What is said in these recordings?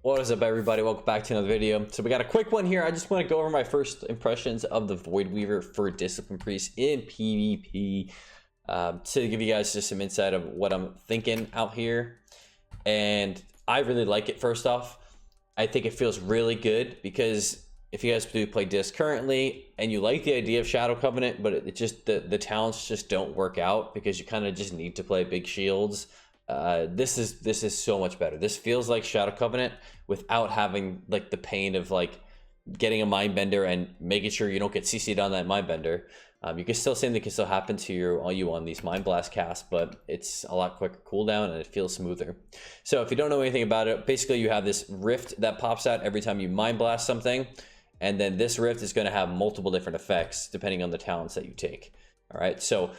What is up, everybody? Welcome back to another video. So we got a quick one here. I just want to go over my first impressions of the Voidweaver for Discipline Priest in PvP to give you guys just some insight of what I'm thinking out here. And I really like it. First off, I think it feels really good because if you guys do play Disc currently and you like the idea of Shadow Covenant, but it just the talents just don't work out because you kind of just need to play big shields. This is so much better. This feels like Shadow Covenant without having like the pain of like getting a mind bender and making sure you don't get CC'd on that mind bender. You can still same thing can still happen to you on these mind blast casts, but it's a lot quicker cooldown and it feels smoother. So if you don't know anything about it, basically you have this rift that pops out every time you mind blast something, and then this rift is going to have multiple different effects depending on the talents that you take. All right, so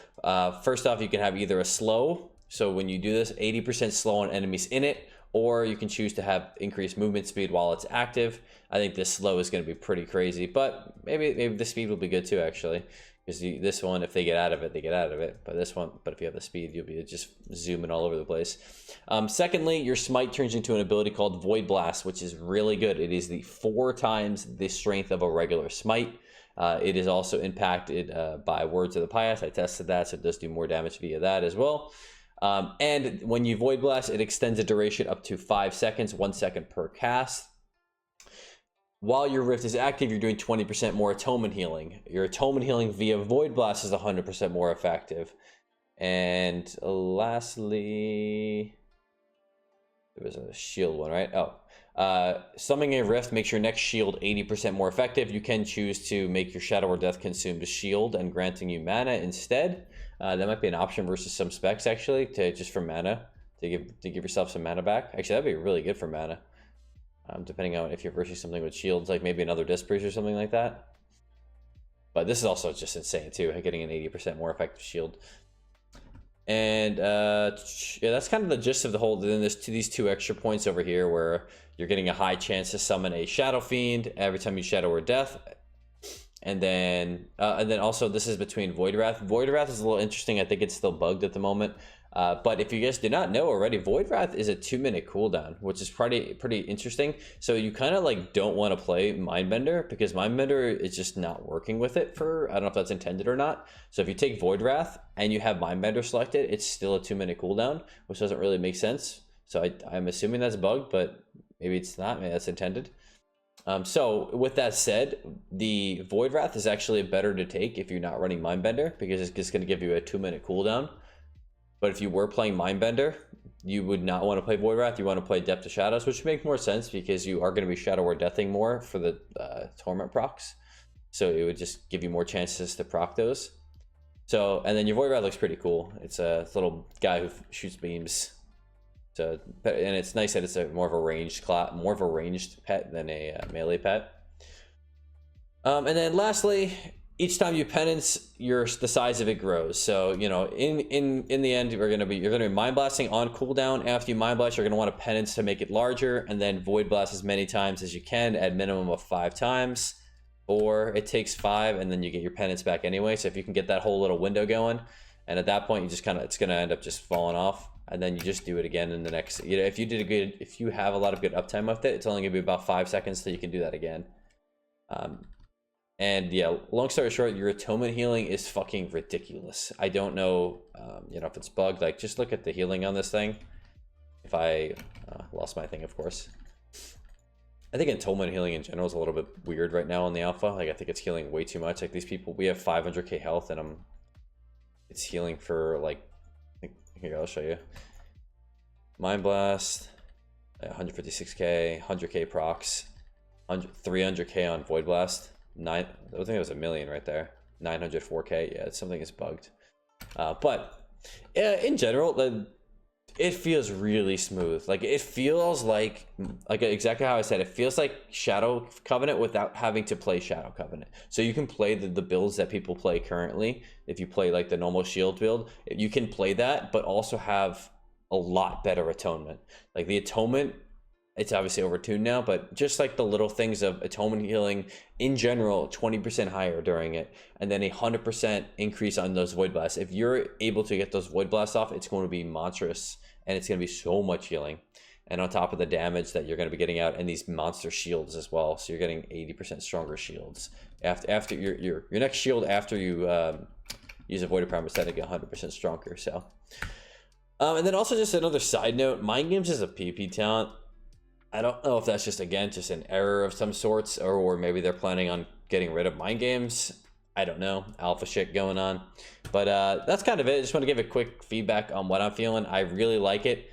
first off, you can have either a slow. So when you do this, 80% slow on enemies in it, or you can choose to have increased movement speed while it's active. I think this slow is going to be pretty crazy, but maybe the speed will be good too, actually. Because this one, if they get out of it, they get out of it. But this one, but if you have the speed, you'll be just zooming all over the place. Secondly, your smite turns into an ability called Void Blast, which is really good. It is the 4 times the strength of a regular smite. It is also impacted by Words of the Pious. I tested that, so it does do more damage via that as well. And when you Void Blast, it extends the duration up to 5 seconds, 1 second per cast. While your Rift is active, you're doing 20% more atonement healing. Your atonement healing via Void Blast is 100% more effective. And lastly, there was a shield one, right? Summoning a Rift makes your next shield 80% more effective. You can choose to make your Shadow or Death consumed shield and granting you mana instead. That might be an option versus some specs, actually, just for mana, to give yourself some mana back. Actually, that'd be really good for mana, depending on if you're versus something with shields, like maybe another Disc Priest or something like that. But this is also just insane too, getting an 80% more effective shield. And yeah, that's kind of the gist of the whole. Then there's these 2 extra points over here where you're getting a high chance to summon a Shadow Fiend every time you Shadow or Death. And then also this is between Void Wrath. Void Wrath is a little interesting. I think it's still bugged at the moment. But if you guys did not know already, Void Wrath is a 2-minute cooldown, which is pretty interesting. So you kind of like don't want to play Mindbender because Mindbender is just not working with it for, I don't know if that's intended or not. So if you take Void Wrath and you have Mindbender selected, it's still a 2-minute cooldown, which doesn't really make sense. So I'm assuming that's bugged, but maybe it's not. Maybe that's intended. So with that said, the Void Wrath is actually better to take if you're not running Mindbender because it's just going to give you a 2-minute cooldown. But if you were playing Mindbender, you would not want to play Void Wrath. You want to play Depth of Shadows, which makes more sense because you are going to be Shadow or Deathing more for the Torment procs. So it would just give you more chances to proc those. So, and then your Void Wrath looks pretty cool. It's a little guy who shoots beams. So, and it's nice that it's more of a ranged pet than a melee pet. And then lastly, each time you penance, the size of it grows. So you know, in the end, you're gonna be mind blasting on cooldown. After you mind blast, you're gonna want to penance to make it larger, and then Void Blast as many times as you can, at minimum of 5 times, or it takes 5, and then you get your penance back anyway. So if you can get that whole little window going, and at that point, you just it's gonna end up just falling off. And then you just do it again in the next, you know, if you have a lot of good uptime with it, it's only gonna be about 5 seconds till you can do that again. And yeah, long story short, your atonement healing is fucking ridiculous. I don't know, you know, if it's bugged. Like, just look at the healing on this thing. If I lost my thing, of course. I think atonement healing in general is a little bit weird right now on the alpha. Like, I think it's healing way too much. Like, these people, we have 500k health, and it's healing for like. Here, I'll show you. Mind Blast, 156k, 100k procs, 300k on Void Blast. I think it was a million right there. 904k. Yeah, something is bugged. But yeah, in general, it feels really smooth. Like it feels like exactly how I said. It feels like Shadow Covenant without having to play Shadow Covenant. So you can play the builds that people play currently. If you play like the normal shield build, you can play that, but also have a lot better atonement. Like the atonement, it's obviously overtuned now, but just like the little things of atonement healing in general, 20% higher during it, and then 100% increase on those Void Blasts. If you're able to get those Void Blasts off, it's going to be monstrous, and it's going to be so much healing. and on top of the damage that you're going to be getting out, and these monster shields as well. So you're getting 80% stronger shields after your next shield after you use a Void Primer is setting 100% stronger. So and then also just another side note, Mind Games is a PP talent. I don't know if that's just, again, just an error of some sorts, or maybe they're planning on getting rid of Mind Games. I don't know, alpha shit going on. But that's kind of it. I just want to give a quick feedback on what I'm feeling. I really like it.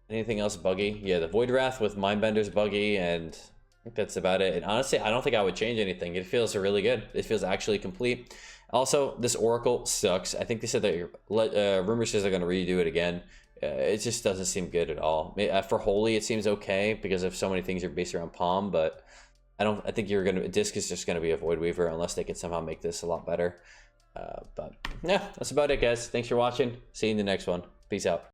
Anything else buggy? Yeah, the Void Wrath with Mindbender's buggy, and I think that's about it. And honestly, I don't think I would change anything. It feels really good. It feels actually complete. Also, this Oracle sucks. I think they said that rumor says they're going to redo it again. It just doesn't seem good at all. For Holy, it seems okay because of so many things are based around Palm, but I think Disc is just gonna be a Voidweaver unless they can somehow make this a lot better. But yeah, that's about it, guys. Thanks for watching. See you in the next one. Peace out.